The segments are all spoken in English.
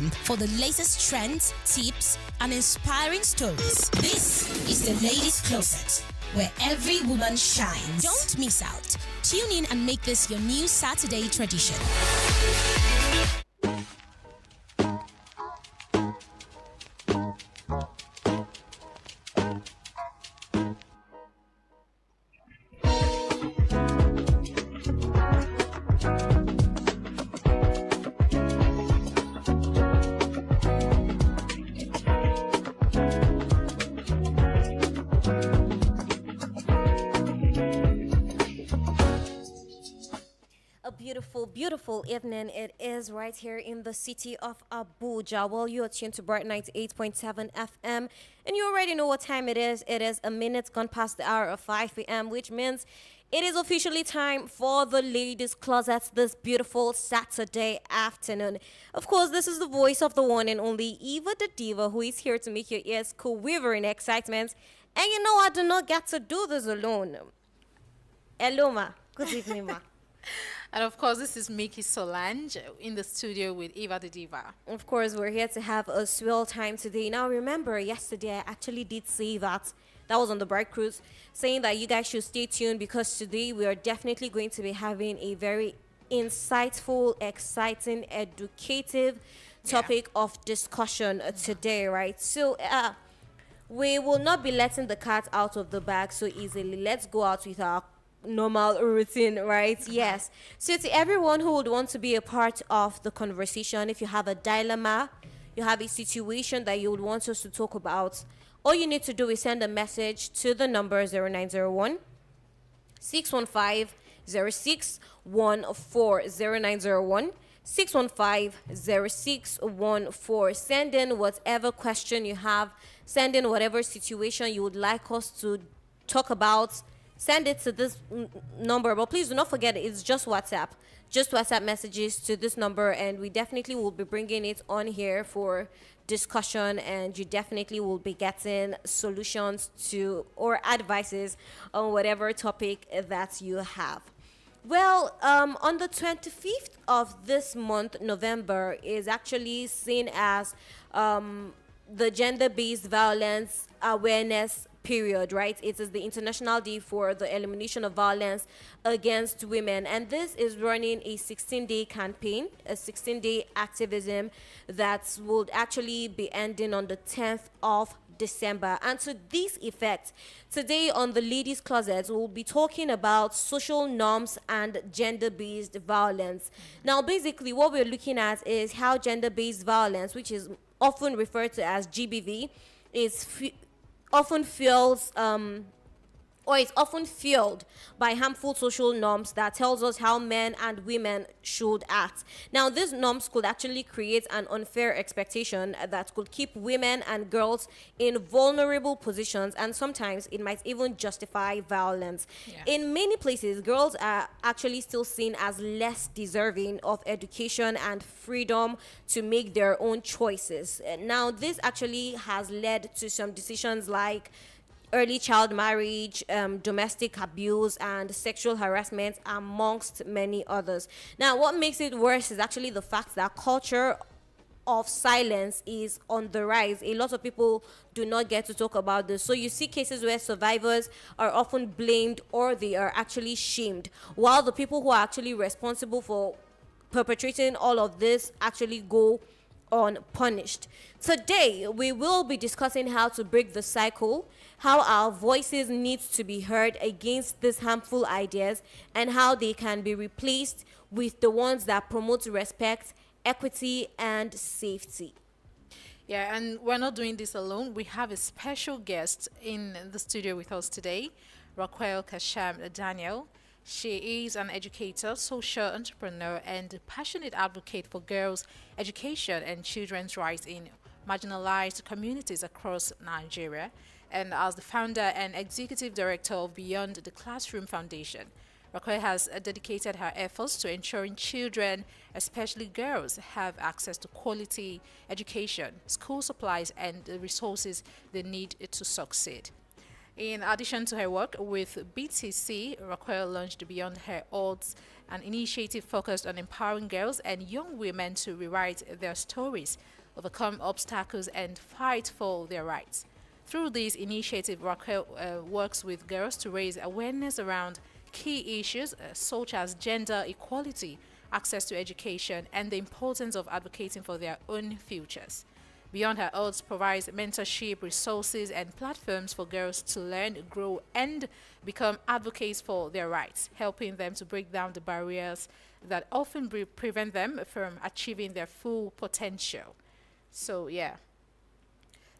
for the latest trends, tips, and inspiring stories. This is the Ladies Closet, where every woman shines. Don't miss out. Tune in and make this your new Saturday tradition. Beautiful evening it is right here in the city of Abuja. Well, you are tuned to Bright 98.7 FM, and you already know what time it is. It is a minute gone past the hour of 5 p.m., which means it is officially time for the Ladies Closet this beautiful Saturday afternoon. Of course, this is the voice of the one and only Eva the Diva, who is here to make your ears quiver in excitement. And you know, I do not get to do this alone. Hello, ma. Good evening, ma. And of course, this is Mickey Solange in the studio with Eva the Diva. Of course, we're here to have a swell time today. Now, remember, yesterday I actually did say that was on the Bright Cruise, saying that you guys should stay tuned because today we are definitely going to be having a very insightful, exciting, educative topic of discussion today, right? So, we will not be letting the cat out of the bag so easily. Let's go out with our normal routine, right? Yes. So to everyone who would want to be a part of the conversation, if you have a dilemma, you have a situation that you would want us to talk about, all you need to do is send a message to the number 0901 615 0614 0901 615 0614. Send in whatever question you have, send in whatever situation you would like us to talk about. Send it to this number, but please do not forget it's just WhatsApp. Just WhatsApp messages to this number, and we definitely will be bringing it on here for discussion, and you definitely will be getting solutions to or advices on whatever topic that you have. Well, on the 25th of this month, November, is actually seen as the gender-based violence awareness period, right? It is the International Day for the Elimination of Violence Against Women. And this is running a 16-day campaign, a 16-day activism that would actually be ending on the 10th of December. And to this effect, today on the Ladies Closet, we'll be talking about social norms and gender-based violence. Now, basically, what we're looking at is how gender-based violence, which is often referred to as GBV, is often fuels or is often fueled by harmful social norms that tells us how men and women should act. Now, these norms could actually create an unfair expectation that could keep women and girls in vulnerable positions, and sometimes it might even justify violence. Yeah. In many places, girls are actually still seen as less deserving of education and freedom to make their own choices. Now, this actually has led to some decisions like early child marriage, domestic abuse, and sexual harassment, amongst many others. Now, what makes it worse is actually the fact that culture of silence is on the rise. A lot of people do not get to talk about this. So you see cases where survivors are often blamed or they are actually shamed, while the people who are actually responsible for perpetrating all of this actually go unpunished. Today, we will be discussing how to break the cycle, how our voices need to be heard against these harmful ideas, and how they can be replaced with the ones that promote respect, equity, and safety. Yeah, and we're not doing this alone. We have a special guest in the studio with us today, Raquel Kasham Daniel. She is an educator, social entrepreneur, and passionate advocate for girls' education and children's rights in marginalized communities across Nigeria, and as the founder and executive director of Beyond the Classroom Foundation. Raquel has dedicated her efforts to ensuring children, especially girls, have access to quality education, school supplies, and the resources they need to succeed. In addition to her work with BTC, Raquel launched Beyond Her Odds, an initiative focused on empowering girls and young women to rewrite their stories, overcome obstacles, and fight for their rights. Through this initiative, Raquel works with girls to raise awareness around key issues such as gender equality, access to education, and the importance of advocating for their own futures. Beyond Her Odds provides mentorship, resources, and platforms for girls to learn, grow, and become advocates for their rights, helping them to break down the barriers that often prevent them from achieving their full potential. So, yeah.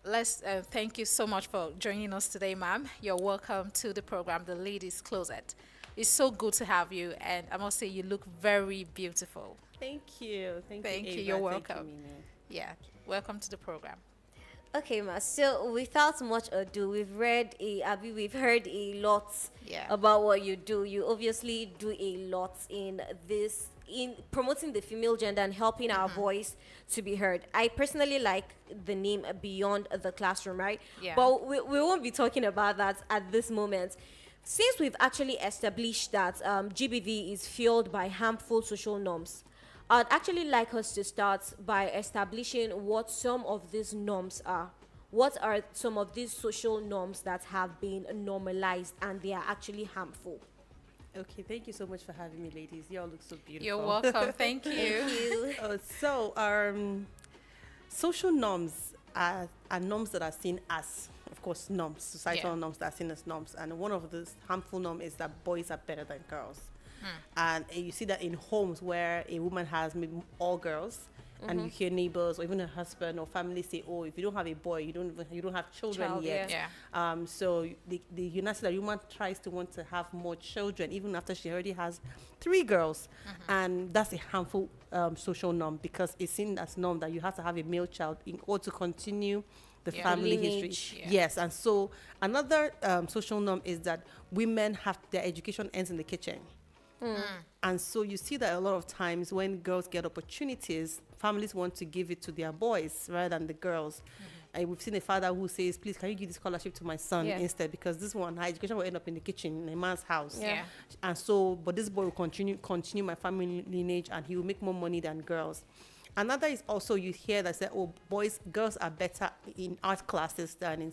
Let's thank you so much for joining us today, ma'am. You're welcome to the program, The Ladies Closet. It's so good to have you, and I must say you look very beautiful. Thank you. Thank you. Thank you. Ava. You're Thank you, welcome. Mina. Yeah, welcome to the program. Okay, ma. So without much ado, we've heard a lot Yeah. about what you do. You obviously do a lot in promoting the female gender and helping our voice to be heard. I personally like the name Beyond the Classroom, right? Yeah. But we won't be talking about that at this moment. Since we've actually established that GBV is fueled by harmful social norms, I'd actually like us to start by establishing what some of these norms are. What are some of these social norms that have been normalized and they are actually harmful? Okay, thank you so much for having me, ladies. You all look so beautiful. You're welcome. Thank you. Social norms are norms that are seen as, of course, norms, societal Yeah. norms that are seen as norms. And one of those harmful norms is that boys are better than girls. And you see that in homes where a woman has maybe all girls, and you hear neighbors or even a husband or family say, "Oh, if you don't have a boy, you don't have children Child, yet." yeah. So the United that woman tries to want to have more children even after she already has 3 girls, and that's a harmful social norm because it's seen as norm that you have to have a male child in order to continue the Yeah. family Lineage. history. Yeah. Yes, and so another social norm is that women have their education ends in the kitchen. And so you see that a lot of times when girls get opportunities, families want to give it to their boys rather than the girls. And we've seen a father who says, "Please, can you give this scholarship to my son Yeah. instead? Because this one, her education will end up in the kitchen in a man's house." Yeah. And so, but this boy will continue my family lineage, and he will make more money than girls. Another is also you hear that say, "Oh, girls are better in art classes than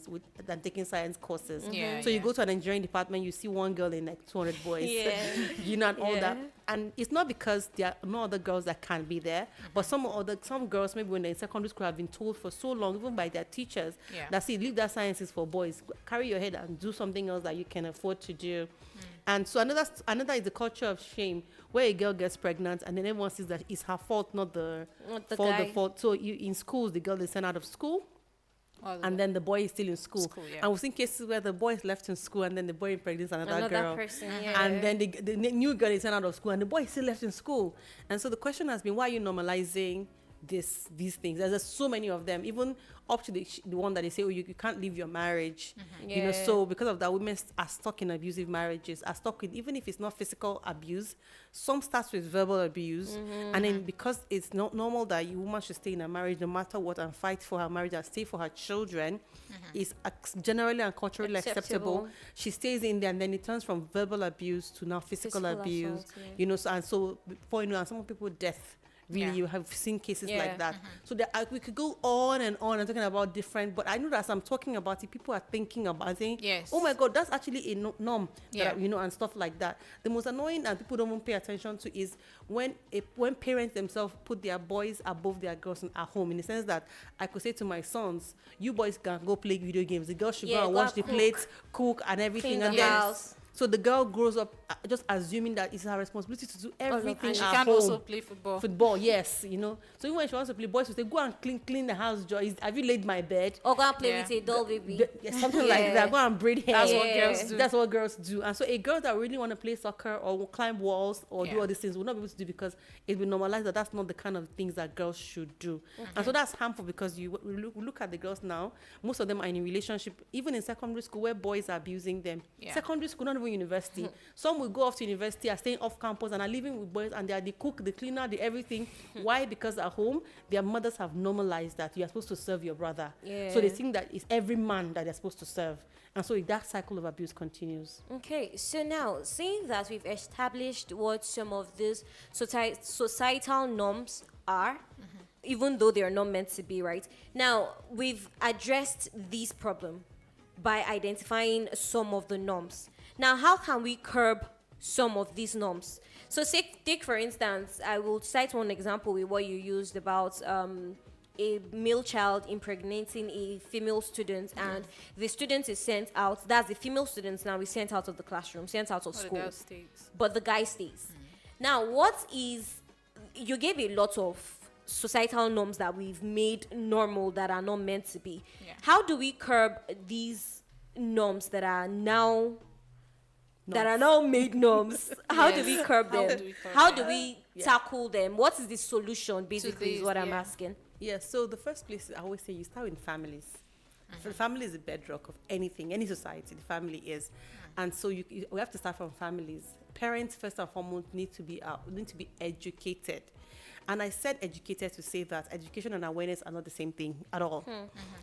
taking science courses." Yeah, So you yeah. go to an engineering department, you see one girl in like 200 boys, Yeah. you know, and all that. Yeah. And it's not because there are no other girls that can be there, but some girls maybe when they're in secondary school have been told for so long, even by their teachers, Yeah. that see, leave that sciences for boys, carry your head and do something else that you can afford to do. And so another is the culture of shame, where a girl gets pregnant and then everyone sees that it's her fault, not the Not the fault. guy. The fault. So in schools, the girl is sent out of school, and then the boy is still in school. yeah. And we've seen cases where the boy is left in school and then the boy impregnates another girl. person, yeah. And then the new girl is sent out of school and the boy is still left in school. And so the question has been, why are you normalizing these things? There's just so many of them, even up to the one that they say, "Oh, you can't leave your marriage." You know, Yeah. so because of that, women are stuck in abusive marriages, are stuck in, even if it's not physical abuse, some starts with verbal abuse. And then because it's not normal that a woman should stay in a marriage no matter what and fight for her marriage and stay for her children, is generally and culturally acceptable. She stays in there, and then it turns from verbal abuse to now physical Physical abuse. assault, yeah. You know, so before you know, and some people death. Really, Yeah. you have seen cases Yeah. like that. So we could go on and talking about different, but I know that as I'm talking about it, people are thinking about it. Yes. Oh my God, that's actually a norm. Yeah. That, and stuff like that. The most annoying and people don't even pay attention to is when parents themselves put their boys above their girls at home, in the sense that I could say to my sons, "You boys can go play video games. The girls should Yeah, go and go wash and the cook. plates, cook and everything." Clean the And then house. so the girl grows up just assuming that it's her responsibility to do everything And she at can home. also play football. Football, yes, So even when she wants to play, boys will say, "Go and clean the house, Joyce. Have you laid my bed?" Or go and play Yeah. with a doll baby. Something like Yeah. that. Go and braid hair. That's what Yeah. girls do. That's what girls do. And so a girl that really want to play soccer or will climb walls or do Yeah. all these things will not be able to do because it will normalize that that's not the kind of things that girls should do. And so that's harmful because we look at the girls now. Most of them are in a relationship, even in secondary school, where boys are abusing them. Yeah. Secondary school, not even university. Some will go off to university, are staying off campus, and are living with boys, and they are the cook, the cleaner, the everything. Why? Because at home, their mothers have normalized that you are supposed to serve your brother. So they think that it's every man that they're supposed to serve. And so that cycle of abuse continues. Okay, so now, seeing that we've established what some of these societal norms are, even though they are not meant to be, right? Now, we've addressed this problem by identifying some of the norms. Now, how can we curb some of these norms? So, take for instance, I will cite one example with what you used about a male child impregnating a female student, and the student is sent out. That's the female student now is sent out of the classroom, sent out of school. But the guy stays. Now, you gave a lot of societal norms that we've made normal that are not meant to be. How do we curb these norms that are now made norms? How do we curb them? How do we tackle them? What is the solution, basically, is what I'm asking. Yes, so the first place, I always say, you start with families. So the family is the bedrock of anything, any society. The family is, and so we have to start from families. Parents, first and foremost, need to be educated. And I said educated to say that education and awareness are not the same thing at all.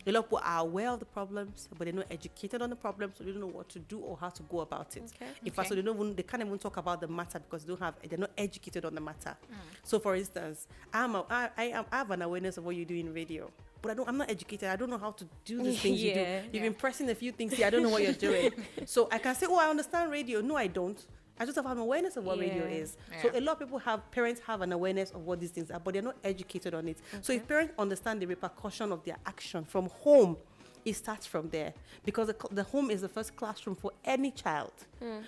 A lot of people are aware of the problems, but they're not educated on the problems, so they don't know what to do or how to go about it. In fact, so they can't even talk about the matter because they're not educated on the matter. So, for instance, I have an awareness of what you do in radio, but I'm not educated. I don't know how to do these things you do. You've been pressing a few things here. I don't know what you're doing. So I can say, I understand radio. No, I don't. I just have an awareness of what radio is. So a lot of people parents have an awareness of what these things are, but they're not educated on it. So if parents understand the repercussion of their action from home, it starts from there, because the home is the first classroom for any child.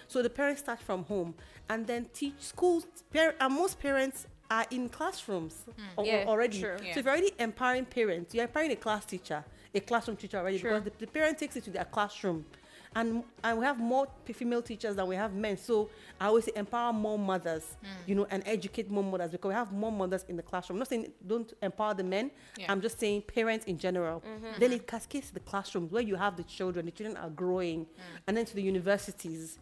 So the parents start from home and then teach schools. And most parents are in classrooms already. So if you're already empowering parents, you're empowering a classroom teacher already, because the parent takes it to their classroom. And we have more female teachers than we have men. So I always say empower more mothers, and educate more mothers, because we have more mothers in the classroom. I'm not saying don't empower the men. I'm just saying parents in general. Then it cascades to the classrooms where you have the children are growing, and then to the universities.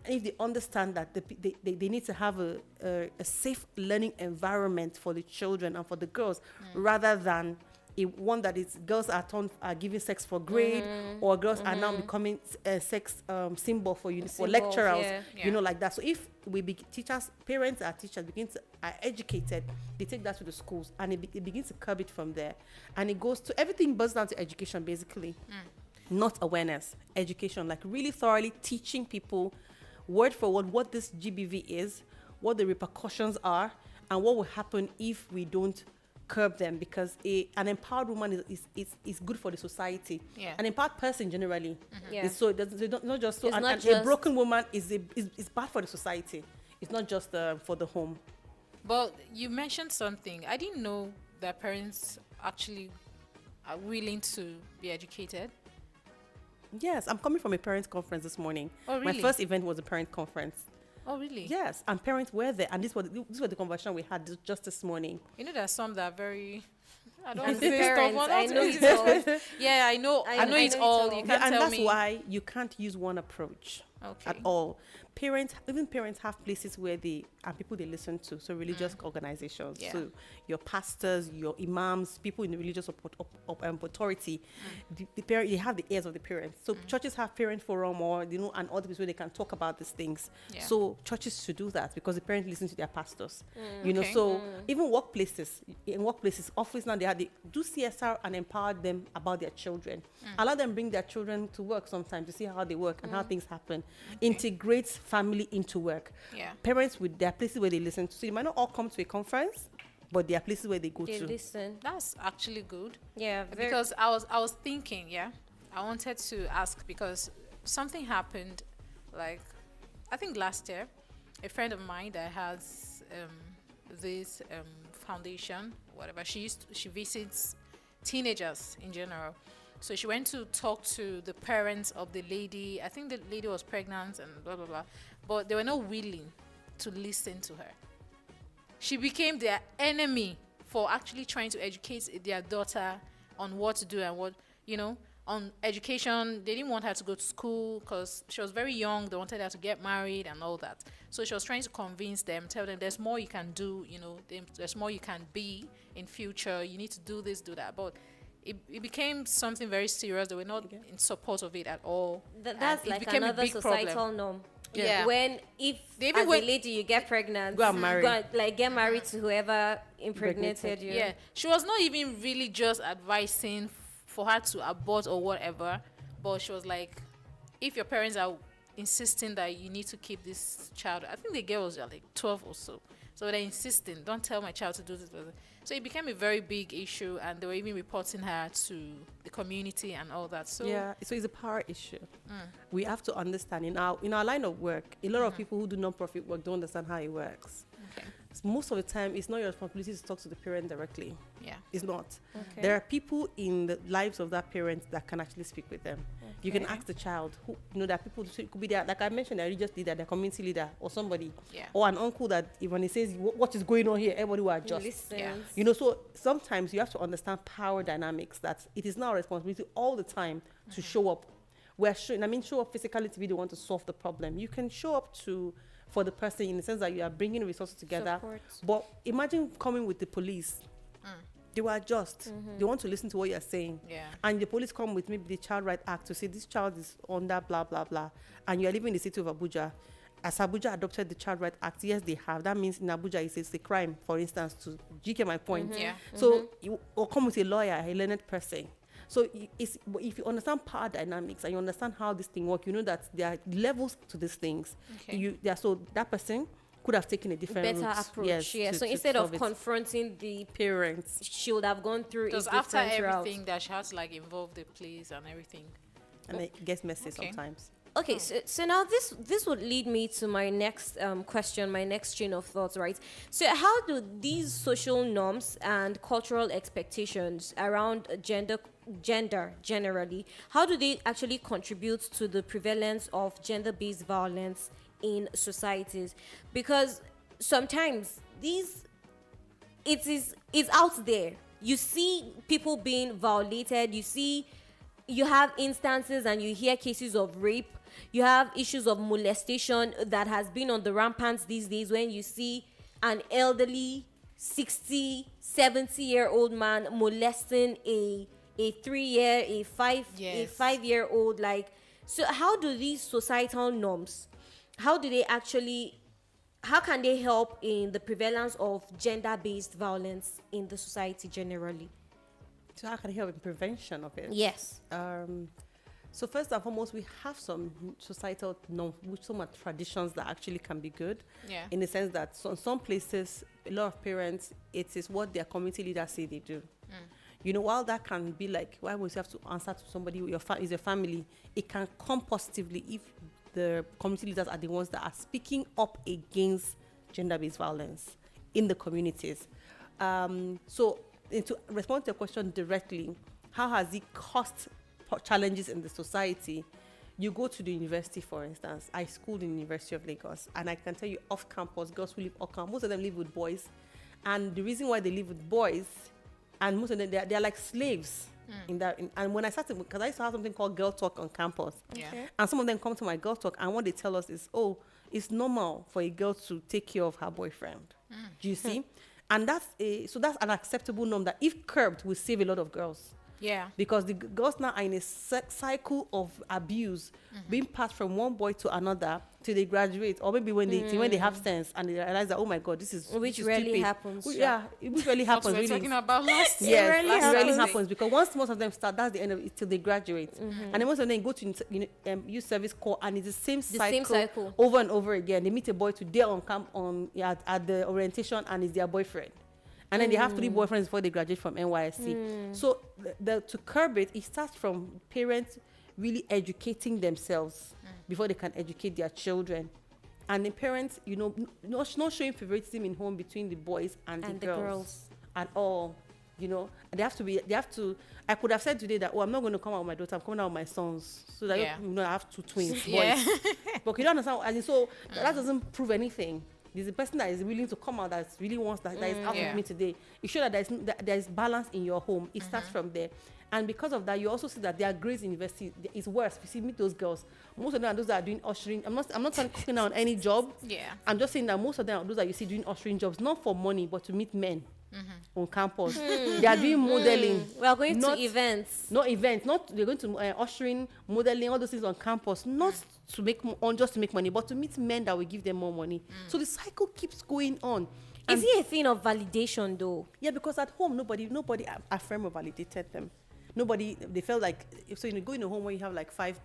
And if they understand that they need to have a safe learning environment for the children and for the girls, rather than one that is girls are giving sex for grade, or girls are now becoming a sex symbol for lecturers, like that. So if parents are teachers are educated, they take that to the schools, and it begins to curb it from there, and it goes to everything boils down to education, basically. Not awareness, education, like really thoroughly teaching people word for word what this GBV is, what the repercussions are, and what will happen if we don't curb them, because an empowered woman is good for the society. An empowered person generally is so not just so. And a broken woman is bad for the society. It's not just for the home. But you mentioned something. I didn't know that parents actually are willing to be educated. Yes, I'm coming from a parents' conference this morning. Oh, really? My first event was a parent conference. Oh, really? Yes, and parents were there, and this was the conversation we had just this morning. You know, there are some that are very. I don't And say parents, stuff. I know it's all. Yeah, I know it's all. You can't And tell that's me. why you can't use one approach at all. Even parents have places where people they listen to. So religious organizations. Yeah. So your pastors, your imams, people in the religious authority, they have the ears of the parents. So churches have parent forum, or and other places where they can talk about these things. Yeah. So churches should do that, because the parents listen to their pastors. Okay. So even in workplaces, office now they do CSR and empower them about their children. Allow them bring their children to work sometimes to see how they work and how things happen. Integrates family into work. Yeah. Parents there are places where they listen to. So they might not all come to a conference, but there are places where they go They to. listen. That's actually good. Yeah, Because I was thinking, I wanted to ask, because something happened, like I think last year, a friend of mine that has this foundation, whatever. She visits teenagers in general. So she went to talk to the parents of the lady. I think the lady was pregnant and blah, blah, blah. But they were not willing to listen to her. She became their enemy for actually trying to educate their daughter on what to do and what, on education. They didn't want her to go to school because she was very young. They wanted her to get married and all that. So she was trying to convince them, tell them there's more you can do, there's more you can be in future. You need to do this, do that. But it became something very serious. They were not in support of it at all. That's it like became a another big societal problem. norm. Yeah. When if They as even a went- lady you get pregnant, Go and marry. get married to whoever impregnated you. Yeah, she was not even really just advising for her to abort or whatever, but she was like, if your parents are insisting that you need to keep this child, I think the girl was like 12 or so. So they're insisting, don't tell my child to do this. So it became a very big issue, and they were even reporting her to the community and all that. So Yeah, so it's a power issue. We have to understand in our line of work, a lot of people who do non-profit work don't understand how it works. Okay. Most of the time, it's not your responsibility to talk to the parent directly. Yeah. It's not. Okay. There are people in the lives of that parent that can actually speak with them. You can Okay. ask the child who, there are people who could be there, like I mentioned, a religious leader, the community leader, or somebody, Yeah. or an uncle that when he says what is going on here, everybody will adjust. Listens. Yeah. So sometimes you have to understand power dynamics, that it is not our responsibility all the time to show up. Show up physically to be the one to solve the problem. You can show up for the person in the sense that you are bringing resources together. Support. But imagine coming with the police. They will adjust. They want to listen to what you're saying. Yeah. And the police come with maybe the Child Right Act to say this child is under blah, blah, blah. And you're living in the city of Abuja. As Abuja adopted the Child Right Act, yes, they have. That means in Abuja, it's a crime, for instance, do you get my point? Yeah. So you or come with a lawyer, a learned person. So if you understand power dynamics and you understand how this thing works, you know that there are levels to these things. Okay. So that person could have taken a different Better route. approach. Yes, Yeah. to- So to instead of solve it. confronting the Parents. she would have gone through Because a after different route. everything that she had to like involve the police and everything. And it gets messy Okay. sometimes. Okay, so now this would lead me to my next question, my next chain of thoughts, right? So how do these social norms and cultural expectations around gender generally, how do they actually contribute to the prevalence of gender-based violence in societies? Because sometimes it's out there. You see people being violated, you have instances and you hear cases of rape. You have issues of molestation that has been on the rampant these days, when you see an elderly 60, 70-year-old man molesting a 3-year, a Yes. 5-year-old. Like, so how do these societal norms, how can they help in the prevalence of gender-based violence in the society generally? So how can I help in prevention of it? Yes. So first and foremost, we have some societal norms, some are traditions that actually can be good. Yeah. In the sense that in some places, a lot of parents, it is what their community leaders say they do. While that can be like, why would you have to answer to somebody is your family? It can come positively if the community leaders are the ones that are speaking up against gender-based violence in the communities. So to respond to your question directly, how has it caused challenges in the society? You go to the university, for instance. I schooled in the University of Lagos, and I can tell you, off campus, girls who live off campus, most of them live with boys. And the reason why they live with boys, and most of them, they're like slaves in that. And when I started, because I used to have something called Girl Talk on campus. Yeah. Okay. And some of them come to my Girl Talk, and what they tell us is, oh, it's normal for a girl to take care of her boyfriend. Do you see? And that's an acceptable norm that, if curbed, will save a lot of girls. Yeah. Because the girls now are in a cycle of abuse, being passed from one boy to another till they graduate, or maybe when they have sense and they realize that, oh my God, this is Which this is rarely stupid. happens. Yeah, which rarely What happens. we were Really. talking about last year. Yes, rarely it rarely happens. happens, because once most of them start, that's the end of it till they graduate. And then most of them go to youth service corps, and it's the same cycle over and over again. They meet a boy today on camp at the orientation, and it's their boyfriend. And then they have 3 boyfriends before they graduate from NYSC. So to curb it, it starts from parents really educating themselves before they can educate their children. And the parents, not showing favoritism in home between the boys and the girls at all. And they have to. I could have said today that, I'm not going to come out with my daughter, I'm coming out with my sons, so that Yeah. I have 2 twins, boys. Yeah. But you don't understand. So that doesn't prove anything. There's a person that is willing to come out, that really wants that is out Yeah. with me today. You show that there's balance in your home. It starts from there. And because of that, you also see that their grades in university is worse. You see, meet those girls. Most of them are those that are doing ushering. I'm not cooking on any job. Yeah. I'm just saying that most of them are those that you see doing ushering jobs, not for money, but to meet men on campus. They are doing modeling. We are going not- to events. No events, not they're going to ushering, modeling, all those things on campus, not to make just to make money, but to meet men that will give them more money. So the cycle keeps going on. Is it a thing of validation though? Yeah, because at home nobody affirmed or validated them. Nobody, they felt like, so you go in a home where you have like five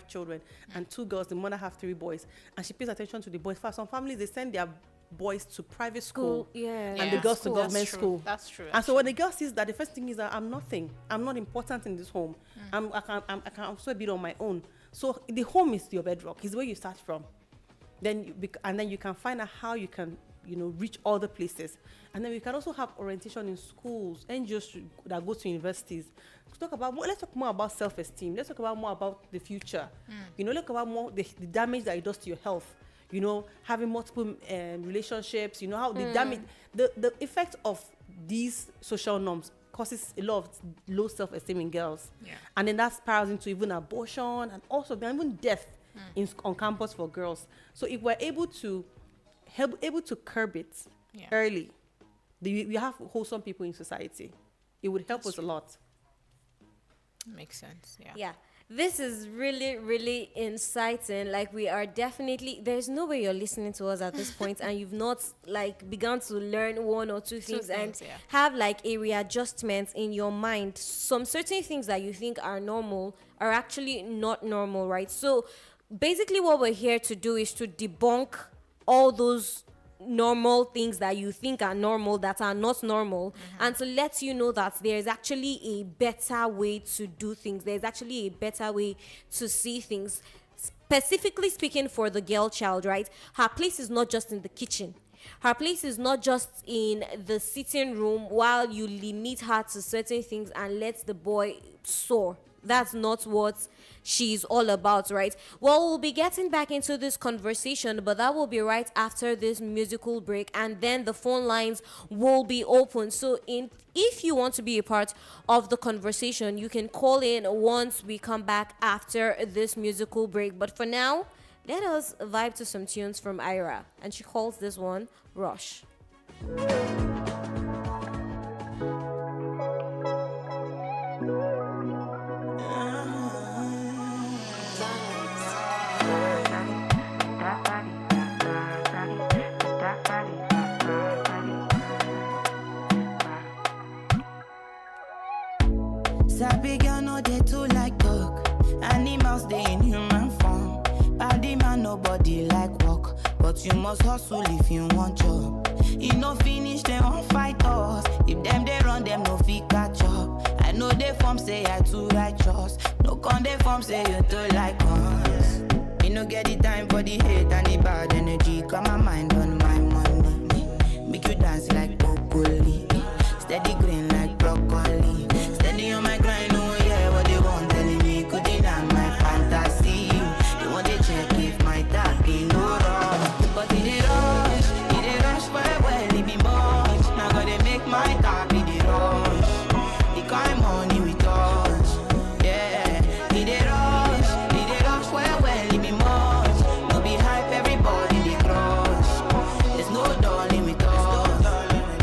children and 2 girls, the mother have 3 boys, and she pays attention to the boys. For some families, they send their boys to private school, Yeah. and the girls to That's government true. school. That's true. And so when the girl sees that, the first thing is that I'm nothing. I'm not important in this home. I can also be on my own. So the home is your bedrock. Is where you start from. Then you can find out how you can reach other places. And then we can also have orientation in schools, NGOs that go to universities. Let's talk more about self-esteem. Let's talk about more about the future. Look about more the damage that it does to your health. Having multiple relationships. How the damage, the effect of these social norms causes a lot of low self-esteem in girls. Yeah. And then that spirals into even abortion and also even death on campus for girls. So if we're able to curb it Yeah. early, we have wholesome people in society. It would help us a lot. Makes sense. Yeah. Yeah. This is really, really inciting. Like, we are definitely, there's no way you're listening to us at this point and you've not like begun to learn 1 or 2 things and things, yeah. have like a readjustment in your mind. Some certain things that you think are normal are actually not normal, right? So basically what we're here to do is to debunk all those normal things that you think are normal that are not normal, and to let you know that there's actually a better way to do things. There's actually a better way to see things. Specifically speaking, for the girl child, right? Her place is not just in the kitchen. Her place is not just in the sitting room while you limit her to certain things and let the boy soar. That's not what she's all about, right? Well, we'll be getting back into this conversation, but that will be right after this musical break, and then the phone lines will be open. So if you want to be a part of the conversation, you can call in once we come back after this musical break. But for now, let us vibe to some tunes from Ira, and she calls this one Rush. Sabi girl no dey too like talk. Animals dey in human form. Body man nobody like work, but you must hustle if you want job. You no finish dem wan fight us. If dem dey run dem no fit catch up. I know dey form say I too righteous. No con dey form say you too like us. You no get the time for the hate and the bad energy. Got my mind on my money. Make you dance like broccoli. Steady green like broccoli. Steady on my grind, oh yeah, what they want telling me could deny my fantasy. They want to check if my tap in no wrong. But it dey rush well, it be much. Now gotta make my tap in the rush. The kind money we touch, yeah. It dey rush well, it be much. No be hype, everybody they crush. There's no darling with us.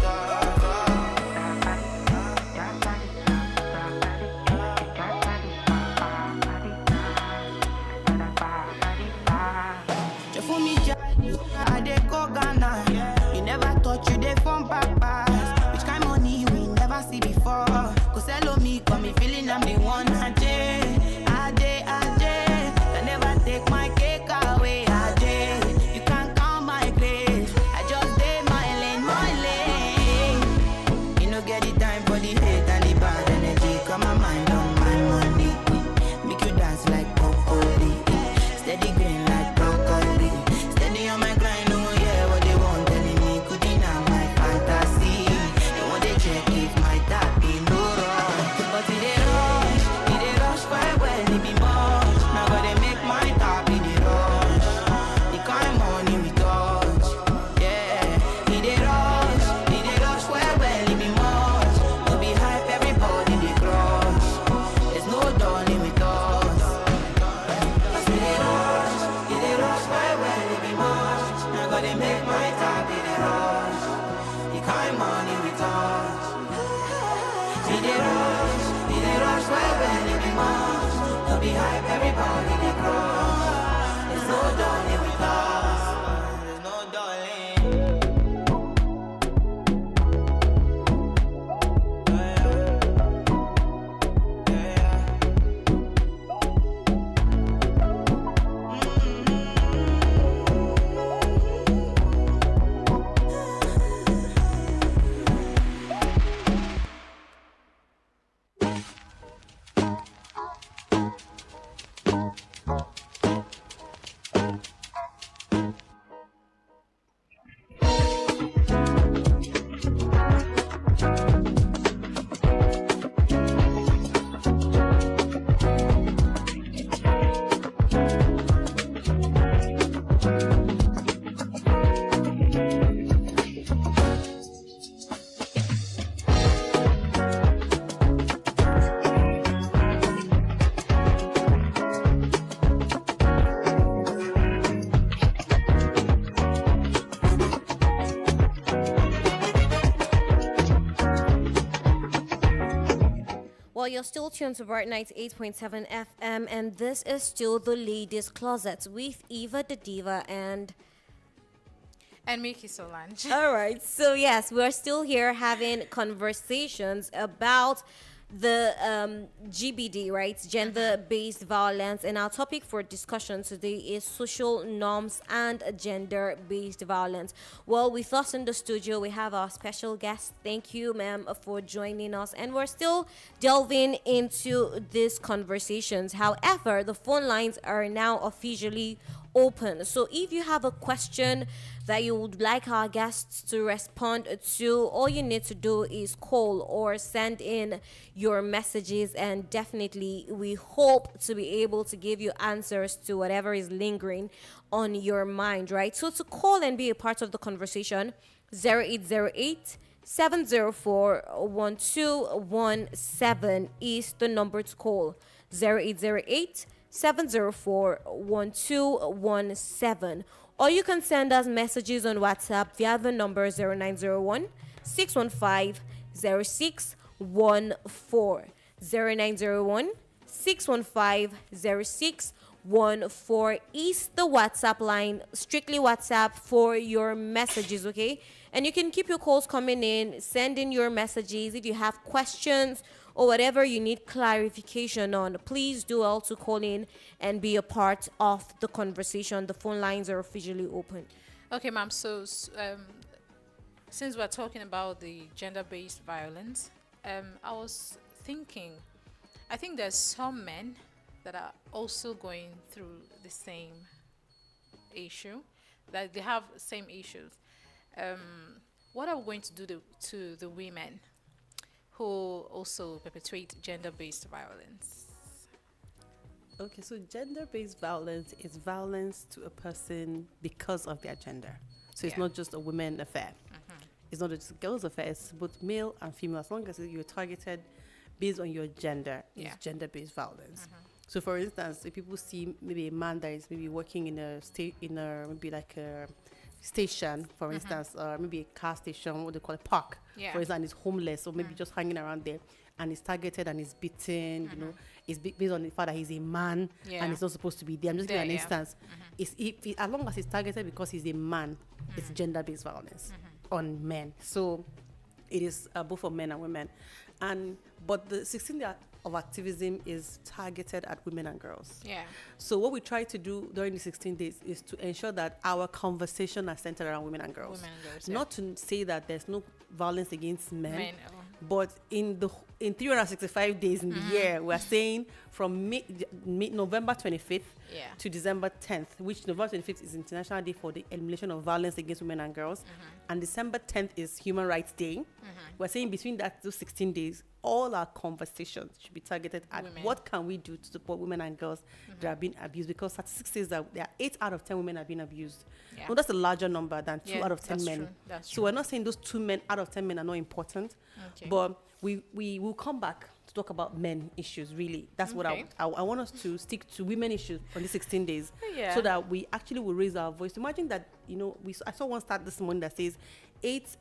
you're still tuned to Bright 98.7 FM, and this is still the Ladies' Closet with Eva the Diva and. And Mickey Solange. All right, so yes, we're still here having conversations about the GBD, right? Gender-based violence, and our topic for discussion today is social norms and gender-based violence. Well, with us in the studio, we have our special guest. Thank you, ma'am, for joining us, and we're still delving into these conversations. However, the phone lines are now officially open. So if you have a question that you would like our guests to respond to, all you need to do is call or send in your messages, and definitely we hope to be able to give you answers to whatever is lingering on your mind, right? So to call and be a part of the conversation, 0808 704 1217 is the number to call. 0808 704 1217. Or you can send us messages on WhatsApp via the number 0901 615 0614. 0901 615 0614 is the WhatsApp line. Strictly WhatsApp for your messages, okay? And you can keep your calls coming in, send in your messages. If you have questions or whatever you need clarification on, please do also call in and be a part of the conversation. The phone lines are officially open. Okay, ma'am. So, since we're talking about the gender-based violence, I was thinking, I think there's some men that are also going through the same issue, that they have the same issues. What are we going to do to the women who also perpetrate gender-based violence? Okay, so gender-based violence is violence to a person because of their gender. So it's Yeah. not just a women affair. It's not just a girls affair. It's both male and female. As long as you're targeted based on your gender, Yeah. it's gender-based violence. So, for instance, if people see maybe a man that is maybe working in a maybe like a station, for instance, or maybe a car station, what they call a park, Yeah. for instance, is homeless or maybe just hanging around there, and is targeted and is beaten, you know, it's based on the fact that he's a man Yeah. and he's not supposed to be there. I'm just giving There, an yeah. instance. As long as he's targeted because he's a man, it's gender-based violence on men. So it is both for men and women. But the 16 day of activism is targeted at women and girls. Yeah. So what we try to do during the 16 days is to ensure that our conversation are centered around women and girls. Women and girls, yeah. Not to say that there's no violence against men, Men, but in 365 days in the year, we're saying from November 25th Yeah. to December 10th, which November 25th is International Day for the Elimination of Violence Against Women and Girls, and December 10th is Human Rights Day. We're saying between those 16 days, all our conversations should be targeted at Women. what can we do to support women and girls that are being abused, because statistics says that there are 8 out of 10 women are being abused. Yeah. Well, that's a larger number than 2 Yeah, out of 10 that's men. true, that's So true. we're not saying those 2 men out of 10 men are not important, Okay. but we will come back to talk about men issues. Really, that's what Okay. I want us to stick to women issues on the 16 days, Yeah. so that we actually will raise our voice. Imagine that, you know, I saw one stat this morning that says 86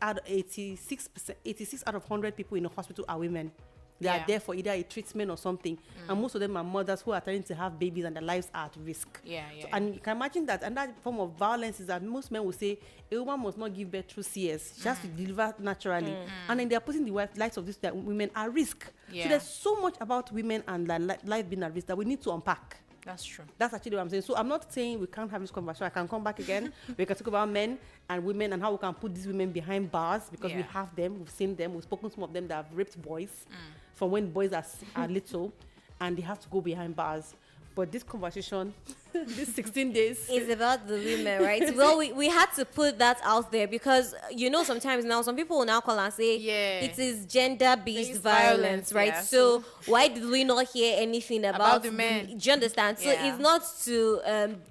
out of 100 people in the hospital are women. They Yeah. are there for either a treatment or something, and most of them are mothers who are trying to have babies and their lives are at risk. Yeah, So, yeah. and you can imagine that another form of violence is that most men will say a woman must not give birth through CS; she has to deliver naturally, and then they are putting the lives of these women at risk. Yeah. So there's so much about women and life being at risk that we need to unpack. That's true. That's actually what I'm saying. So I'm not saying we can't have this conversation. I can come back again. We can talk about men and women and how we can put these women behind bars, because we Yeah. have them. We've seen them. We've spoken to some of them that have raped boys from when boys are little, and they have to go behind bars. But this conversation, this 16 days, It's about the women, right? Well, we had to put that out there because, you know, sometimes now some people will now call and say Yeah. it is gender-based Based violence, violence, right? yeah. So why did we not hear anything about the men? Do you understand? So Yeah. it's not to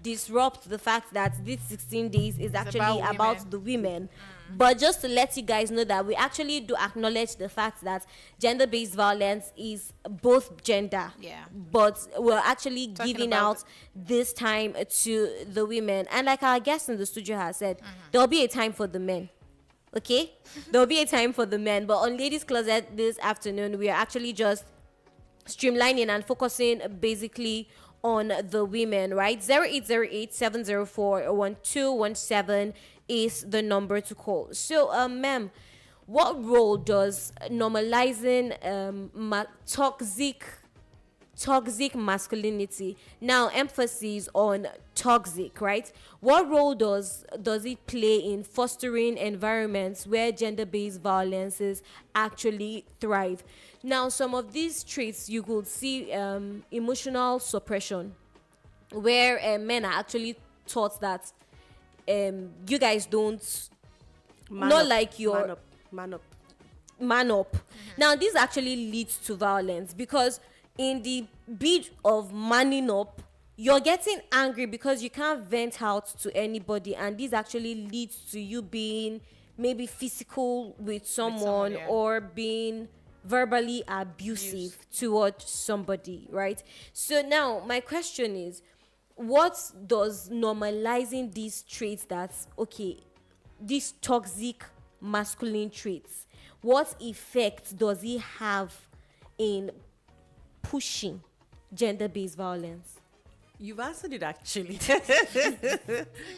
disrupt the fact that this 16 days is actually about about women. the women. But just to let you guys know that we actually do acknowledge the fact that gender-based violence is both gender. Yeah. But we're actually Talking giving about- out this time to the women. And like our guest in the studio has said, there'll be a time for the men. Okay? There'll be a time for the men. But on Ladies Closet this afternoon, we are actually just streamlining and focusing basically on the women, right? 0808-704-1217 is the number to call. So, ma'am, what role does normalizing toxic masculinity, now emphasis on toxic, right? What role does it play in fostering environments where gender-based violences actually thrive? Now, some of these traits you could see, emotional suppression, where men are actually taught that you guys don't not like your man up. man up. Now, this actually leads to violence because in the bid of manning up, you're getting angry because you can't vent out to anybody, and this actually leads to you being maybe physical with someone, yeah. or being verbally abusive towards somebody, right? So now my question is, what does normalizing these traits, that's okay, these toxic masculine traits, what effect does it have in pushing gender-based violence? You've answered it actually.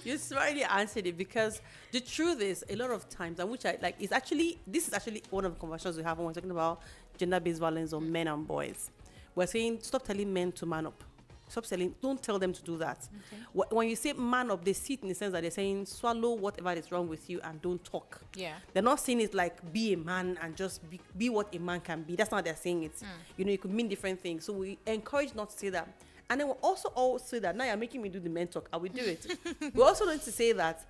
You smartly answered it, because the truth is, a lot of times, and which I like, is actually, this is actually one of the conversations we have when we're talking about gender-based violence on men and boys. We're saying, stop telling men to man up. Stop telling, don't tell them to do that. Okay. When you say man up, they see it in the sense that they're saying, swallow whatever is wrong with you and don't talk. Yeah. They're not saying it like, be a man and just be what a man can be. That's not how they're saying it. You know, it could mean different things. So we encourage not to say that. And then we'll also all say that, now you're making me do the men talk, I will do it. We also need to say that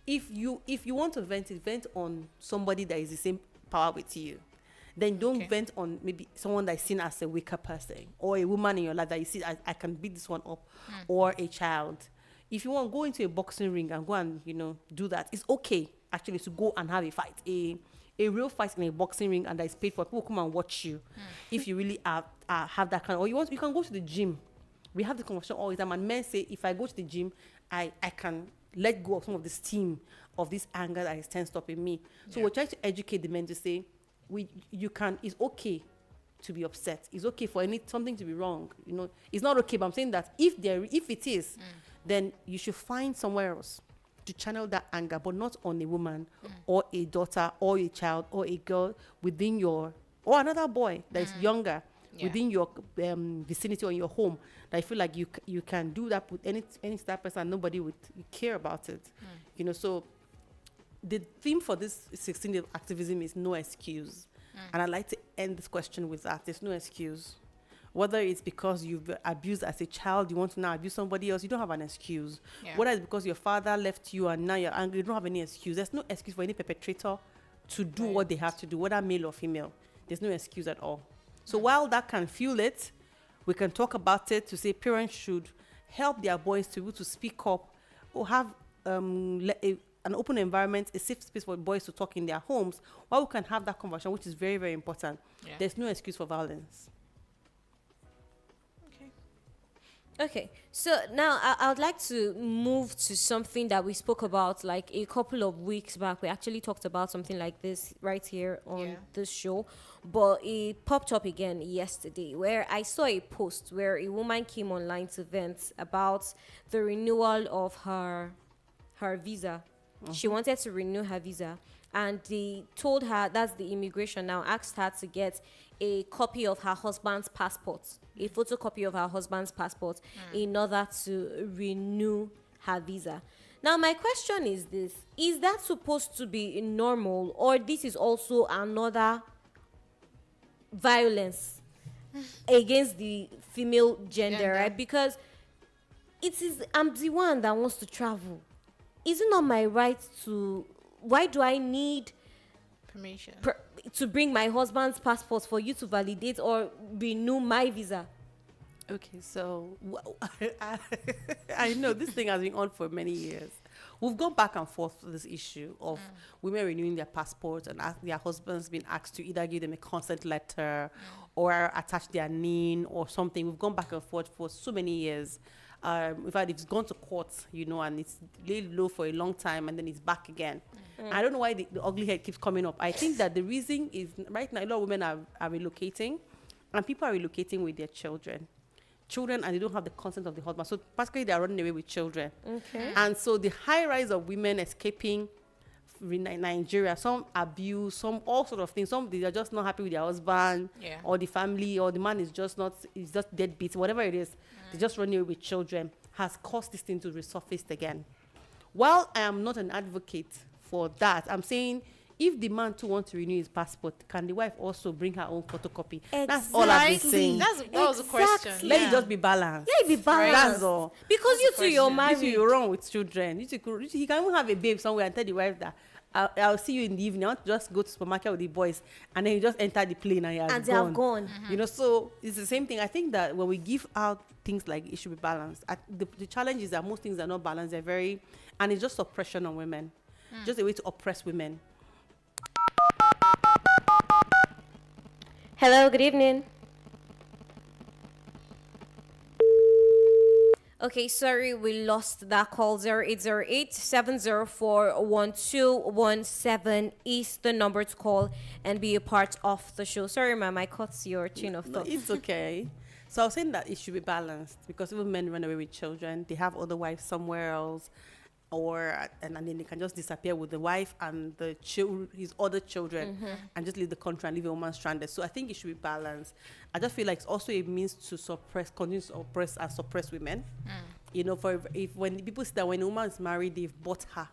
if you want to vent it, vent on somebody that is the same power with you. Then don't vent on maybe someone that's seen as a weaker person, or a woman in your life that you see, I can beat this one up, or a child. If you want to go into a boxing ring and go and, you know, do that, it's okay actually to go and have a fight, a real fight in a boxing ring, and that is paid for. People come and watch you. If you really have that kind of, or you can go to the gym. We have the conversation all the time, and men say, if I go to the gym, I can let go of some of the steam of this anger that is tensed up in me. So we're trying to educate the men to say, it's okay to be upset. It's okay for something to be wrong. You know, it's not okay, but I'm saying that if it is, then you should find somewhere else to channel that anger, but not on a woman or a daughter or a child or a girl within or another boy that is younger. Yeah. Within your vicinity or your home, that I feel like you can do that with any type of person, and nobody would care about it. You know, so the theme for this 16th of activism is no excuse. And I'd like to end this question with that. There's no excuse. Whether it's because you've been abused as a child, you want to now abuse somebody else, you don't have an excuse. Yeah. Whether it's because your father left you and now you're angry, you don't have any excuse. There's no excuse for any perpetrator to do what they have to do, whether male or female. There's no excuse at all. So while that can fuel it, we can talk about it to say parents should help their boys to be able to speak up, or have an open environment, a safe space for boys to talk in their homes, while we can have that conversation, which is very, very important. Yeah. There's no excuse for violence. Okay, so now I would like to move to something that we spoke about like a couple of weeks back. We actually talked about something like this right here on this show, but it popped up again yesterday, where I saw a post where a woman came online to vent about the renewal of her visa. She wanted to renew her visa, and they told her, that's the immigration now, asked her to get a copy of her husband's passport, a photocopy of her husband's passport, in order to renew her visa. Now, my question is this: is that supposed to be normal, or this is also another violence against the female gender, right? Because I'm the one that wants to travel. Is it not my right to? Why do I need permission to bring my husband's passport for you to validate or renew my visa? Okay, so I know this thing has been on for many years. We've gone back and forth with this issue of women renewing their passports and their husbands being asked to either give them a consent letter or attach their name or something. We've gone back and forth for so many years. In fact, it's gone to court, you know, and it's laid low for a long time, and then it's back again. I don't know why the ugly head keeps coming up. I think that the reason is, right now, a lot of women are relocating, and people are relocating with their children. Children, and they don't have the consent of the husband. So basically, they are running away with children. Okay. And so the high rise of women escaping Nigeria, some abuse, some all sort of things. Some they are just not happy with their husband Yeah. or the family, or the man is just not, is just deadbeat, whatever it is. They just running away with children, has caused this thing to resurface again. While I am not an advocate for that, I'm saying if the man too wants to renew his passport, can the wife also bring her own photocopy? That's all I've been saying. That was the question. Exactly. Let it just be balanced. Let it be balanced. That's all. Because you two, you're question. married. If you're wrong with children, he can even have a babe somewhere and tell the wife that I'll see you in the evening. I want to just go to supermarket with the boys, and then you just enter the plane and And they have gone. You know, so it's the same thing. I think that when we give out things like it should be balanced. The challenge is that most things are not balanced. They're very, and it's just oppression on women, just a way to oppress women. Hello, good evening. Okay, sorry, we lost that call. 0808-704-1217 is the number to call and be a part of the show. Sorry, ma'am, I caught your chain of No, thought. it's okay. So I was saying that it should be balanced because even men run away with children. They have other wives somewhere else, and then they can just disappear with the wife and the his other children, and just leave the country and leave a woman stranded. So I think it should be balanced. I just feel like it's also a means to continue to oppress and suppress women. You know, when people say that when a woman is married, they've bought her.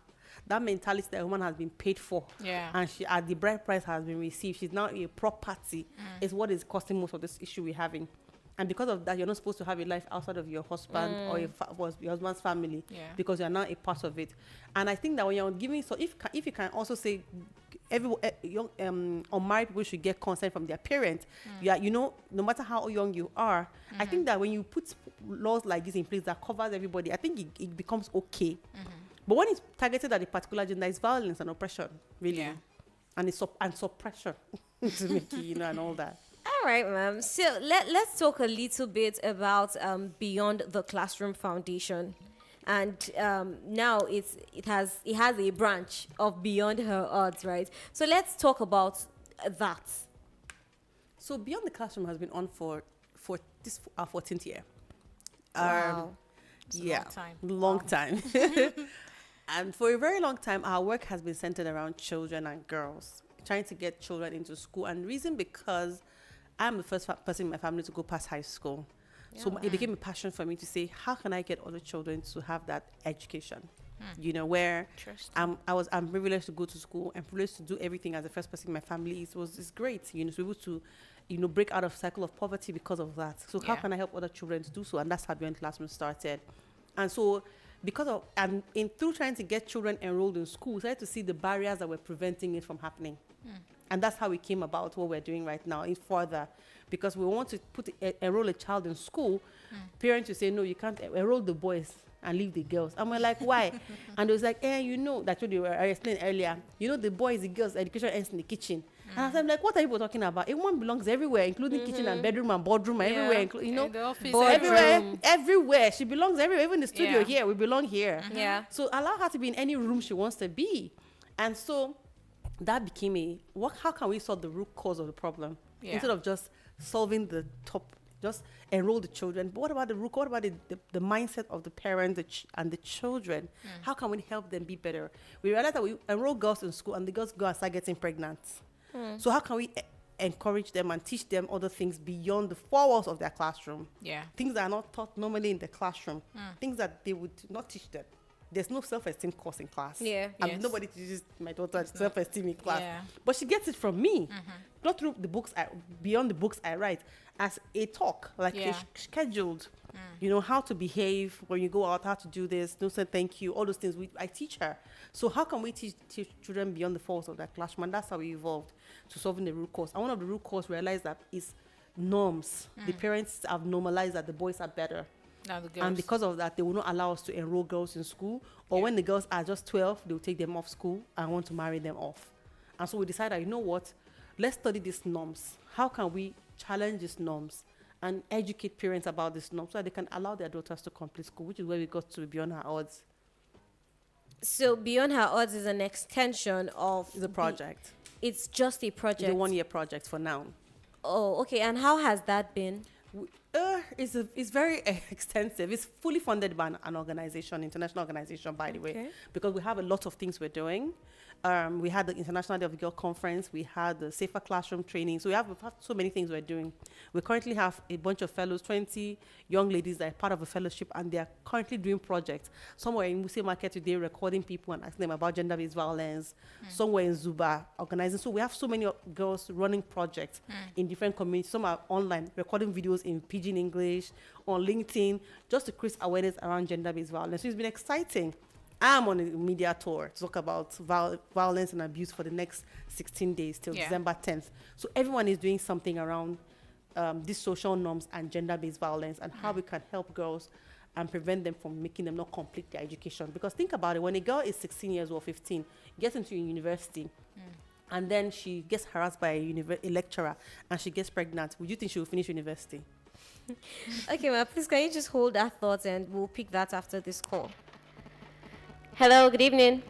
That mentality that a woman has been paid for, and the bride price has been received. She's now a property. Is what is causing most of this issue we're having. And because of that, you're not supposed to have a life outside of your husband or your husband's family, because you're not a part of it. And I think that when you're giving, so if you can also say, young unmarried people should get consent from their parents. You know, no matter how young you are, I think that when you put laws like this in place that covers everybody, I think it becomes okay. But when it's targeted at a particular gender, it's violence and oppression, really, and it's and suppression to make you know, and all that. All right, ma'am. So let's talk a little bit about Beyond the Classroom Foundation, and now it has a branch of Beyond Her Odds, right? So let's talk about that. So Beyond the Classroom has been on for this our 14th year. Wow. It's a long time. Long time. And for a very long time, our work has been centered around children and girls, trying to get children into school. And the reason because I'm the first person in my family to go past high school. So it became a passion for me to say, how can I get other children to have that education? You know, where I'm privileged to go to school. I'm privileged to do everything as the first person in my family. It's great, you know, to be able to, you know, break out of cycle of poverty because of that. So how can I help other children to do so? And that's how Beyond Classroom started. And so through trying to get children enrolled in school, we started to see the barriers that were preventing it from happening. And that's how we came about what we're doing right now in further. Because we want to enroll a child in school, parents will say, no, you can't enroll the boys and leave the girls. And we're like, why? And it was like, you know, that's what I explained earlier. You know, the boys, the girls, education ends in the kitchen. And I'm like, what are you talking about? A woman belongs everywhere, including kitchen and bedroom and boardroom, everywhere, you know, in the office, everywhere. She belongs everywhere. Even the studio here, we belong here. Yeah. So allow her to be in any room she wants to be. And so that became how can we solve the root cause of the problem? Instead of just solving the top, just enroll the children. But what about the root? What about the mindset of the parents and the children? How can we help them be better? We realized that we enroll girls in school and the girls go and start getting pregnant. So how can we encourage them and teach them other things beyond the four walls of their classroom? Things that are not taught normally in the classroom. Things that they would not teach them. There's no self-esteem course in class. Nobody teaches my daughter self-esteem in class. But she gets it from me. Not through the books, beyond the books I write, as a talk, like scheduled. You know, how to behave when you go out, how to do this, don't say thank you, all those things I teach her. So how can we teach children beyond the walls of that classroom? And that's how we evolved to solving the root cause. And one of the root cause realized that is norms. The parents have normalized that the boys are better. And because of that, they will not allow us to enroll girls in school. Or when the girls are just 12, they will take them off school and want to marry them off. And so we decided, you know what? Let's study these norms. How can we challenge these norms and educate parents about these norms so that they can allow their daughters to complete school, which is where we got to Beyond Her Odds. So Beyond Her Odds is an extension of It's a project. It's just a project. It's a 1-year project for now. Oh, okay. And how has that been? It's very extensive. It's fully funded by an organization, international organization, by the way, Okay. because we have a lot of things we're doing. We had the International Day of the Girl Conference. We had the Safer Classroom training. So we've had so many things we're doing. We currently have a bunch of fellows, 20 young ladies that are part of a fellowship, and they are currently doing projects. Somewhere in Muslim Market today, recording people and asking them about gender-based violence. Somewhere in Zuba, organizing. So we have so many girls running projects in different communities. Some are online, recording videos in Pidgin English, on LinkedIn, just to create awareness around gender-based violence. So it's been exciting. I'm on a media tour to talk about violence and abuse for the next 16 days till Yeah. December 10th. So everyone is doing something around these social norms and gender-based violence and how we can help girls and prevent them from making them not complete their education. Because think about it, when a girl is 16 years old, 15, gets into a university, and then she gets harassed by a lecturer and she gets pregnant, would you think she will finish university? Okay, ma, please can you just hold that thought and we'll pick that after this call. Hello, good evening.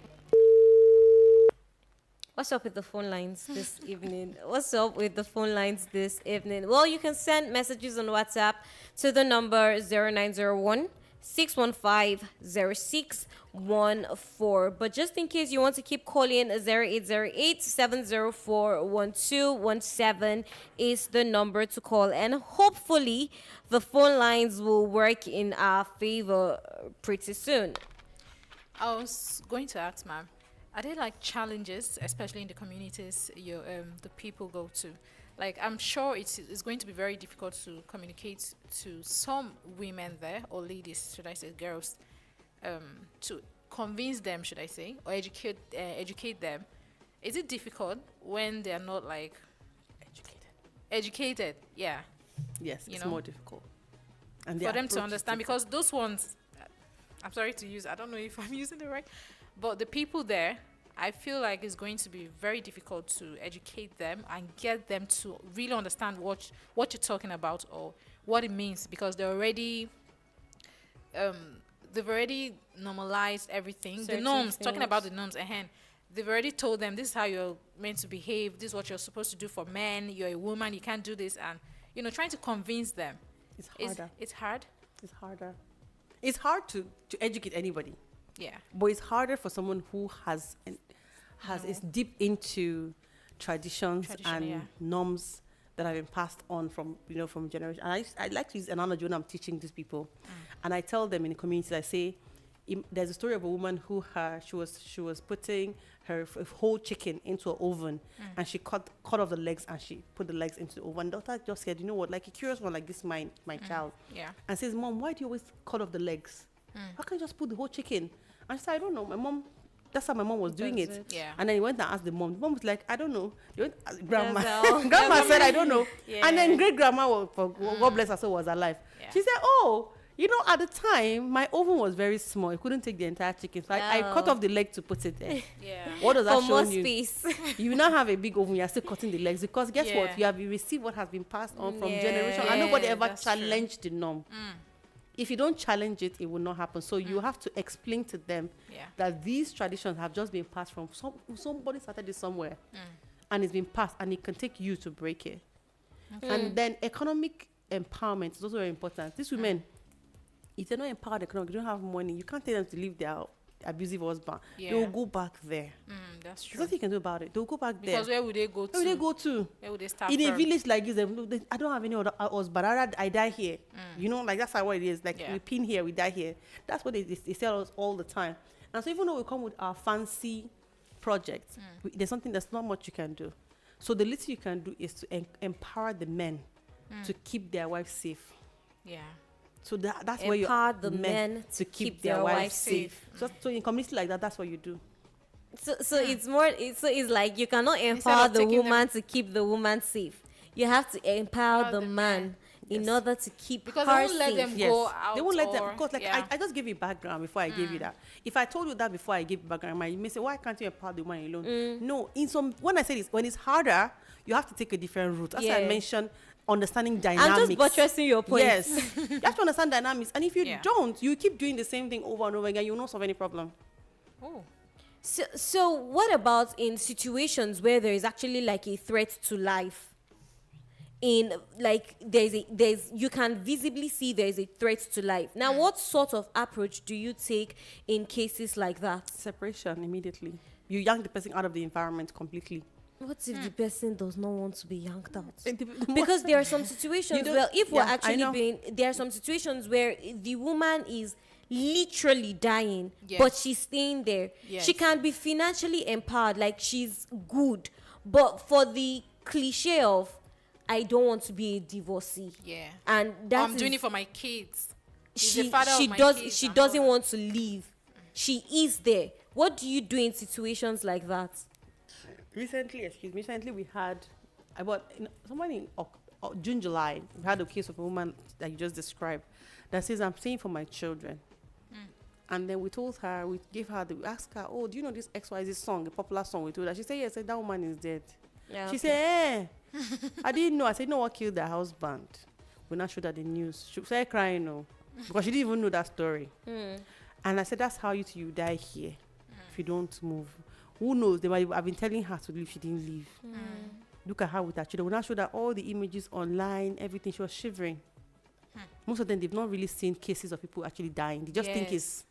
What's up with the phone lines this evening? What's up with the phone lines this evening? Well, you can send messages on WhatsApp to the number 0901 615 0614. But just in case you want to keep calling, 0808 704 1217 is the number to call. And hopefully, the phone lines will work in our favor pretty soon. I was going to ask, ma'am, are there like challenges, especially in the communities the people go to? Like, I'm sure it's going to be very difficult to communicate to some women there, or ladies, should I say, girls, to convince them, should I say, or educate them. Is it difficult when they are not like educated? Yeah, Yes, You it's know? more difficult. And for their them to approach is understand, different. because those ones, I'm sorry to use, I don't know if I'm using it right, but the people there, I feel like it's going to be very difficult to educate them and get them to really understand what you're talking about or what it means, because they've already normalized everything. The Certain norms, talking about the things. norms ahead. They've already told them this is how you're meant to behave, this is what you're supposed to do for men, you're a woman, you can't do this, and trying to convince them. It's is harder. it's hard. It's harder. It's hard to educate anybody, Yeah. but it's harder for someone who is deep into traditions Tradition, and yeah. norms that have been passed on from generation. And I like to use an analogy when I'm teaching these people, and I tell them in the community, I say, there's a story of a woman who she was putting her whole chicken into an oven, and she cut off the legs and she put the legs into the oven. Daughter just said, you know what, like a curious one like this, my child, Yeah. and says, Mom, why do you always cut off the legs? Why can't you just put the whole chicken? And she said, I don't know. My mom, that's how my mom was doing Does it. it. Yeah. And then he went and asked the mom. The mom was like, I don't know. They went, grandma. That's all. Grandma said, I don't know. Yeah. And then great grandma, God bless her soul, was alive. Yeah. She said, oh, at the time, my oven was very small. It couldn't take the entire chicken. So I cut Oh. off the leg to put it there. Yeah. What does that For show more you? space. You now have a big oven, you're still cutting the legs, because guess Yeah. what? You received what has been passed on from Yeah. generation, and nobody Yeah, ever that's true. challenged the norm. If you don't challenge it, it will not happen. So you have to explain to them Yeah. that these traditions have just been passed from somebody started it somewhere, and it's been passed, and it can take you to break it. And then economic empowerment is also very important. These women, if they're not empowered economically, they don't have money, you can't tell them to leave their abusive husband. They Yeah. will go back there. That's There's true. nothing you can do about it. They'll go back Because there. where would they go to? Where will they go to? Where would they start In a from? village like this, I don't have any other husband. I die here. Like that's how it is. Like Yeah. we pin here, we die here. That's what they tell us all the time. And so even though we come with our fancy projects, there's not much you can do. So the little you can do is to empower the men to keep their wives safe. Yeah. So that's where you Empower the men to keep their wives safe. safe. So in community like that, that's what you do. So it's more. It's like you cannot Instead empower of the taking them- woman to keep the woman safe. You have to empower the man in Yes. order to keep Because her they won't let safe. them Yes. go out. They won't let them, or- because like yeah. I just gave you background before I gave you that. If I told you that before I gave you background, you may say, why can't you empower the woman alone? No, when I say this, when it's harder, you have to take a different route. As I Yeah. mentioned, understanding I'm dynamics. just buttressing your point. Yes. You have to understand dynamics. And if you Yeah. don't, you keep doing the same thing over and over again, you will not solve any problem. Oh. So what about in situations where there is actually like a threat to life? in like there's you can visibly see there's a threat to life. Now, what sort of approach do you take in cases like that? Separation immediately. You yank the person out of the environment completely. What if the person does not want to be yanked out? Because Because there are some situations don't- well, if we're yeah, I actually know. being, there are some situations where the woman is literally dying, Yes. but she's staying there. Yes. She can be financially empowered, like she's good, but for the cliche of I don't want to be a divorcee. Yeah. And that's I'm doing it for my kids. He's she the father she of my does kids she and doesn't all that. want to leave. She is there. What do you do in situations like that? recently we had about someone in June, July, we had a case of a woman that you just described that says, I'm staying for my children. And then we told her, we asked her, oh, do you know this XYZ song, a popular song? We told her. She said, yes. I said, that woman is dead. Yeah, She okay. said, I didn't know. I said, no, what killed the husband? We now showed her the news. She started crying, no, because she didn't even know that story. And I said, that's how you die here if you don't move. Who knows? I've been telling her to leave. She didn't leave. Look at her with her children. We now showed her all the images online, everything. She was shivering. Most of them, they've not really seen cases of people actually dying. They just think Yes.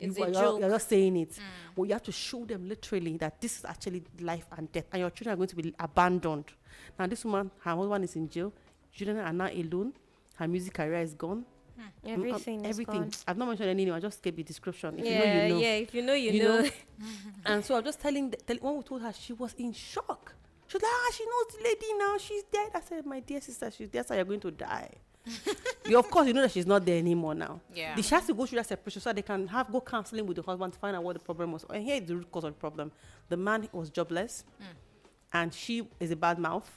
It's you're a joke. just saying it. Well, you have to show them literally that this is actually life and death, and your children are going to be abandoned. Now, this woman, her husband is in jail. Children are now alone. Her music career is gone. Everything is Everything. gone. I've not mentioned any name. I just gave the description. If Yeah, you know, you know. yeah. If you know, you, You know. know. And so I'm just telling, when we told her, she was in shock. She was like, she knows the lady now. She's dead. I said, my dear sister, she's dead, so you're going to die. Of course, you know that she's not there anymore now. Yeah. She has to go through that separation so they can go counseling with the husband to find out what the problem was. And here is the root cause of the problem. The man was jobless, and she is a bad mouth.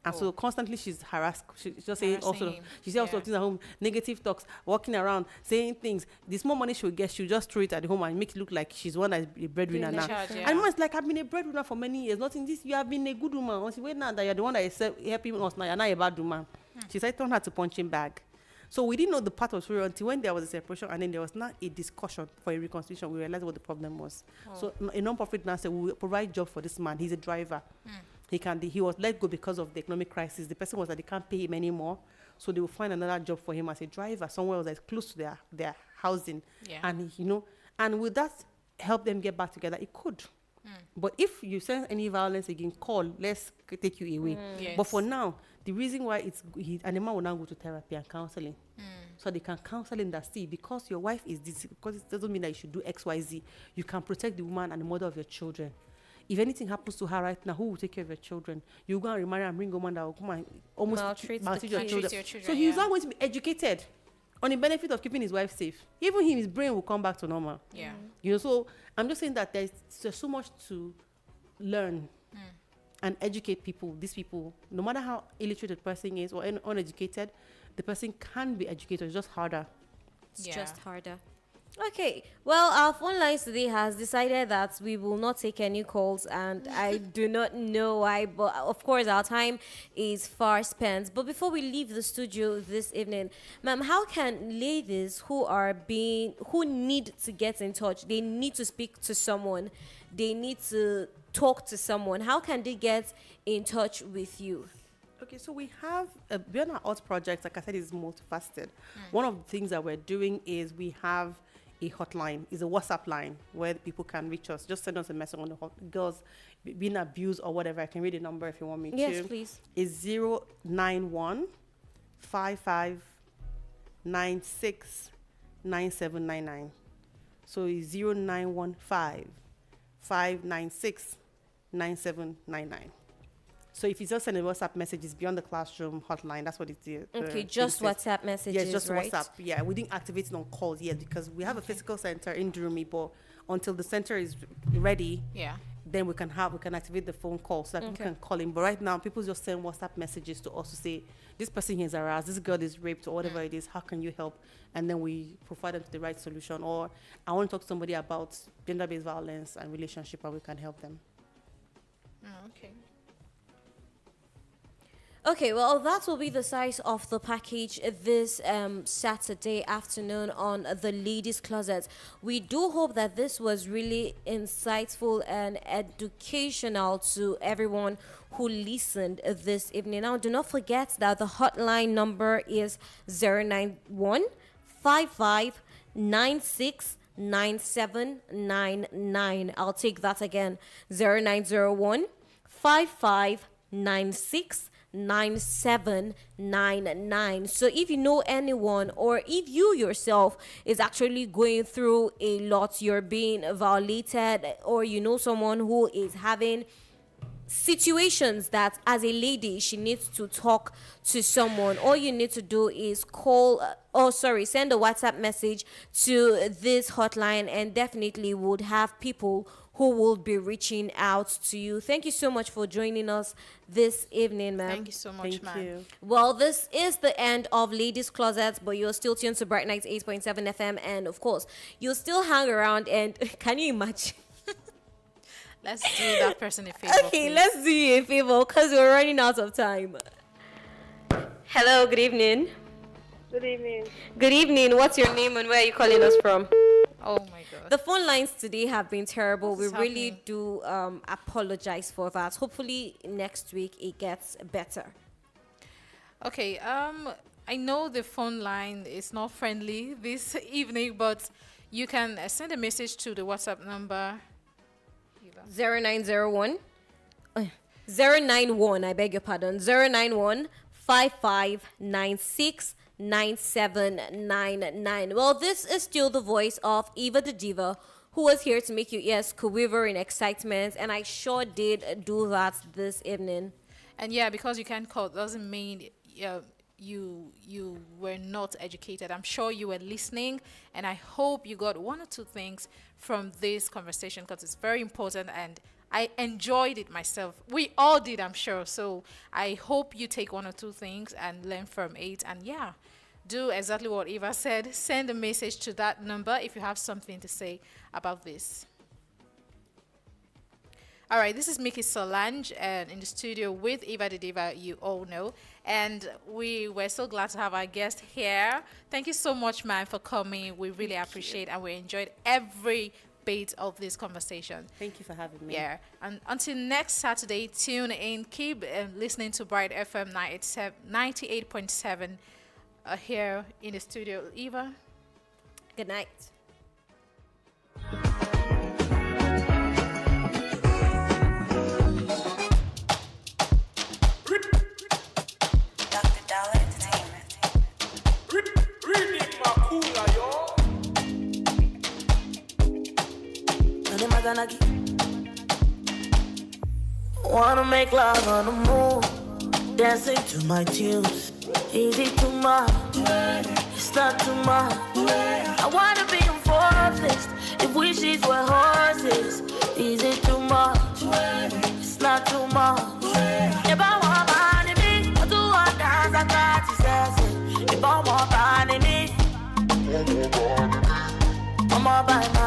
And so constantly she's harassed. She's just saying Harassing also, him. she said also Yeah. things at home, negative talks, walking around, saying things. The small money she'll get, she'll just throw it at the home and make it look like she's one that's a breadwinner Doing now. the charge, yeah. And man's like, I've been a breadwinner for many years. Nothing this, you have been a good woman. Once you wait now that you're the one that is helping us now, you're not a bad woman. She said, turn her to punching bag. So we didn't know the part was real until when there was a separation and then there was not a discussion for a reconciliation. We realized what the problem was. So a non-profit now said, we will provide job for this man. He's a driver. He was let go because of the economic crisis. The person was that they can't pay him anymore. So they will find another job for him as a driver somewhere else that's close to their housing. Yeah. And, and will that help them get back together? It could. But if you sense any violence again, call, let's take you away. Yes. But for now, the reason why and the man will now go to therapy and counseling. So they can counsel him that, see, because your wife is this, because it doesn't mean that you should do X, Y, Z. You can protect the woman and the mother of your children. If anything happens to her right now, who will take care of your children? You go and remarry and bring a woman that will come and almost Maltreat the maltreat your kids. children. Your children, So he's yeah. not going to be educated on the benefit of keeping his wife safe. Even his brain will come back to normal. Yeah. So I'm just saying that there's so much to learn and educate people. These people, no matter how illiterate a person is or uneducated, the person can be educated. It's just harder. It's Yeah. just harder. Okay. Well, our phone lines today has decided that we will not take any calls, and I do not know why, but of course our time is far spent. But before we leave the studio this evening, ma'am, how can ladies who need to get in touch, they need to speak to someone, they need to talk to someone, how can they get in touch with you? Okay, so we have beyond our art project, like I said, is multifaceted. One of the things that we're doing is we have a hotline, is a WhatsApp line where people can reach us. Just send us a message on the girls being abused or whatever. I can read the number if you want me to. Yes, please. Is 091 55 96 9799. So it's 0915 596 9799. So if you just send a WhatsApp message, it's Beyond the Classroom hotline. That's what it's. Okay, just thing says. WhatsApp messages, Yes, just right? WhatsApp. Yeah, we didn't activate it on calls yet because we have a physical center in Durumi, but until the center is ready, Yeah. then we can activate the phone call so that people can call in. But right now, people just send WhatsApp messages to us to say, this person is harassed, this girl is raped, or whatever it is. How can you help? And then we provide them the right solution. Or I want to talk to somebody about gender-based violence and relationship, and we can help them. Oh, okay. Okay, well, that will be the size of the package this Saturday afternoon on the Ladies Closet. We do hope that this was really insightful and educational to everyone who listened this evening. Now, do not forget that the hotline number is 091 55 96 9799. I'll take that again. 0901 55 96 9799. So if you know anyone, or if you yourself is actually going through a lot, you're being violated, or you know someone who is having situations that as a lady she needs to talk to someone, all you need to do is send a WhatsApp message to this hotline, and definitely would have people who will be reaching out to you. Thank you so much for joining us this evening, ma'am. Thank you so much, Thank ma'am. you. Well, this is the end of Ladies Closet, but you're still tuned to Bright Nights 8.7 FM, and of course, you'll still hang around. And can you imagine? Let's do that person a favor. Okay, please. let's do you a favor because we're running out of time. Hello, good evening. Good evening. Good evening. What's your name and where are you calling us from? Oh my God. The phone lines today have been terrible. We What's really happening? do apologize for that. Hopefully next week it gets better. Okay, I know the phone line is not friendly this evening, but you can send a message to the WhatsApp number. 0901 091, I beg your pardon, 091 5596 9799. Well, this is still the voice of Eva the Diva, who was here to make your ears quiver in excitement, and I sure did do that this evening. And yeah, because you can't call doesn't mean you were not educated. I'm sure you were listening, and I hope you got one or two things from this conversation, because it's very important, and I enjoyed it myself. We all did, I'm sure. So I hope you take one or two things and learn from it. And yeah, do exactly what Eva said. Send a message to that number if you have something to say about this. All right, this is Mickey Solange, and in the studio with Eva the Diva, you all know. And we were so glad to have our guest here. Thank you so much, ma'am, for coming. We really appreciate and we enjoyed every bit of this conversation. Thank you for having me. Yeah, and until next Saturday, tune in. Keep listening to Bright FM 98.7 here in the studio. Eva? Good night. Dr. Dollar Entertainment. Wanna make love on the move, dancing to my tunes. Is it too much? It's not too much. I wanna be on Forbes list if wishes were horses. Is it too much? It's not too much. If I want money, me, I do want dance, I got to say. If I want money, me, I'm all by myself.